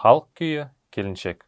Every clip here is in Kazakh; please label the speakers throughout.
Speaker 1: Халық күйі келіншек.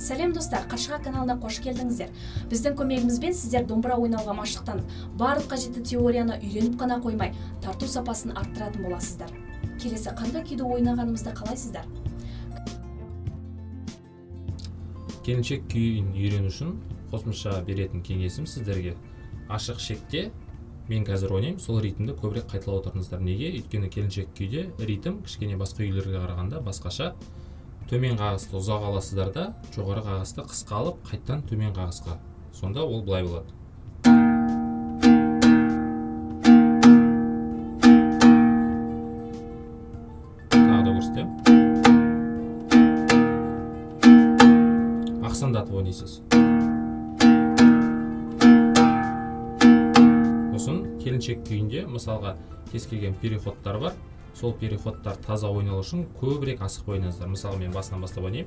Speaker 2: Сәлем достар, Қаршыға каналына қош келдіңіздер. Біздің көмегімізбен сіздер домбыра ойнауға машықтанып, барлық қажетті теорияны үйреніп қана қоймай, тарту сапасын арттыратын боласыздар. Келесі қандай күйді ойнағанымызды қалайсыздар?
Speaker 3: Келіншек күйін үйрену үшін қосымша беретін кеңесім сіздерге. Ашық шекте мен қазір ойнаймын, сол ритмді көбірек қайталап отырыңыздар. Неге? Өйткені келіншек күйде ритм кішкене басқа күйлерге қарағанда басқаша. Төмен қағысты ұзақ аласыздар да, жоғары қағысты қысқа алып, қайттан төмен қағысқа. Сонда ол былай болады. Тағы да көрсетем. Ақсандатып ойнайсыз. Сосын келіншек күйінде мысалға кез келген переходтар бар. Сол переходтар таза ойналу үшін көбірек асық ойнаңыздар. Мысалы, мен басынан бастап ойнайым.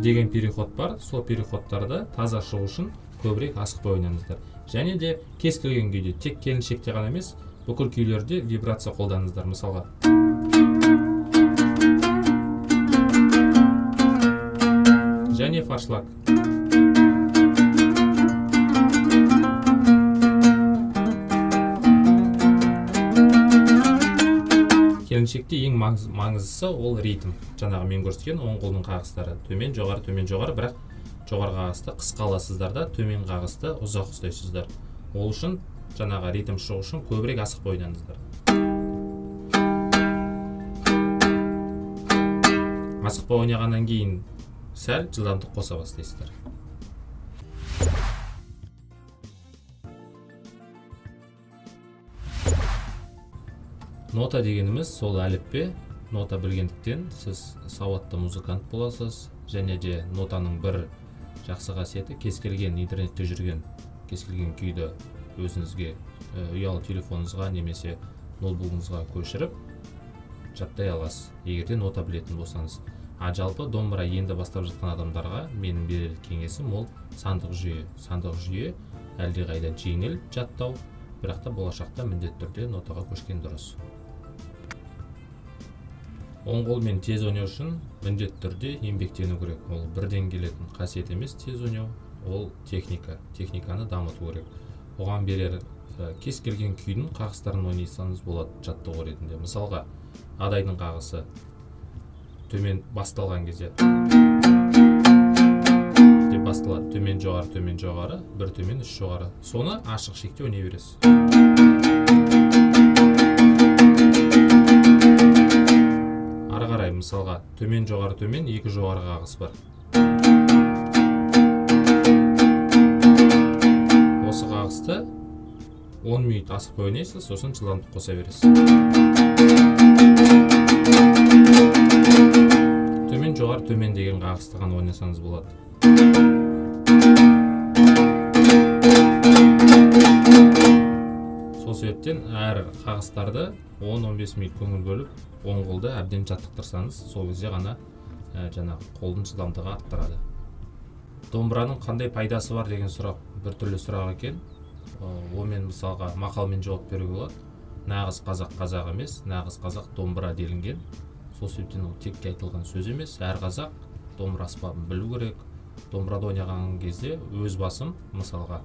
Speaker 3: Деген переход бар, сол переходтарды таза шығу үшін көбірек асықпай ойнаңыздар. Және де кез келген күйде, тек келіншекте ғана емес, бүкіл күйлерде вибрация қолданыңыздар. Мысалға, және фаршлаг. Келіншекте ең маңыздысы ол ритм. Жаңағы мен көрсеткен оң қолдың қағыстары. Төмен, жоғары, бірақ жоғары қағысты қысқа аласыздар да, төмен қағысты ұзақ ұстайсыздар. Ол үшін жаңағы ритм шығу үшін көбірек асық ойнаңыздар. Асықпай ойнағаннан кейін сәл жылдамдық қоса бастайсыздар. Нота дегеніміз сол әліппе. Нота білгендіктен сіз сауатты музыкант боласыз. Және де нотаның бір жақсы қасиеті, кез келген интернетте жүрген кез келген күйді өзіңізге ұялы телефоныңызға немесе ноутбугыңызға көшіріп жаттай аласыз, егерде нота білетін болсаңыз. Жалпы домбыра енді бастап жатқан адамдарға менің берер кеңесім ол сандық жүйе. Сандық жүйе әлдеқайда жеңіл жаттау, бірақ та болашақта міндетті түрде нотаға көшкен дұрыс. Оң қолмен тез ойнау үшін міндетті түрде еңбектену керек. Ол бірден келетін қасиет емес тез ойнау, ол техника. Техниканы дамыту керек. Оған берер кез келген күйдің қағыстарын ойнасаңыз болады жаттығу ретінде. Мысалға, адайдың қағысы төмен басталған кезде деп басталады. Төмен жоғары, бір төмен, үш жоғары. Соны ашық шекте ойнай бересіз. Мысалға, төмен, екі жоғары қағыс бар. Осы қағысты 10 минут асықпай ойнайсыз, сосын жылдамдық қоса бересіз. Төмен, деген қағысты ғана ойнасаңыз болады. себептен әр қағыстарды 10-15 минут көңіл бөліп, оң қолды әбден жаттықтырсаңыз, сол кезде ғана жаңағы қолдың жылдамдығы арттырады. Домбыраның қандай пайдасы бар деген сұрақ біртүрлі сұрақ екен. Онымен мысалға мақалмен жауап беруге болады. Нағыз қазақ қазақ емес, нағыз қазақ домбыра делінген. Сол себептен ол текке айтылған сөз емес. Әр қазақ домбыра аспабын білу керек. Домбырада ойнаған кезде өз басым, мысалға,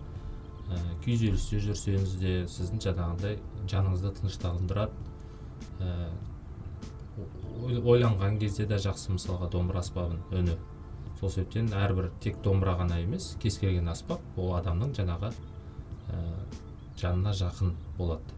Speaker 3: күйзелісте жүрсеңіз де сіздің жаңағындай жаныңызды тыныштандырады. Ойланған кезде де жақсы, мысалға, домбыра аспабын үні. Сол себептен әрбір тек домбыра ғана емес, кез келген аспап ол адамның жаңағы жанына жақын болады.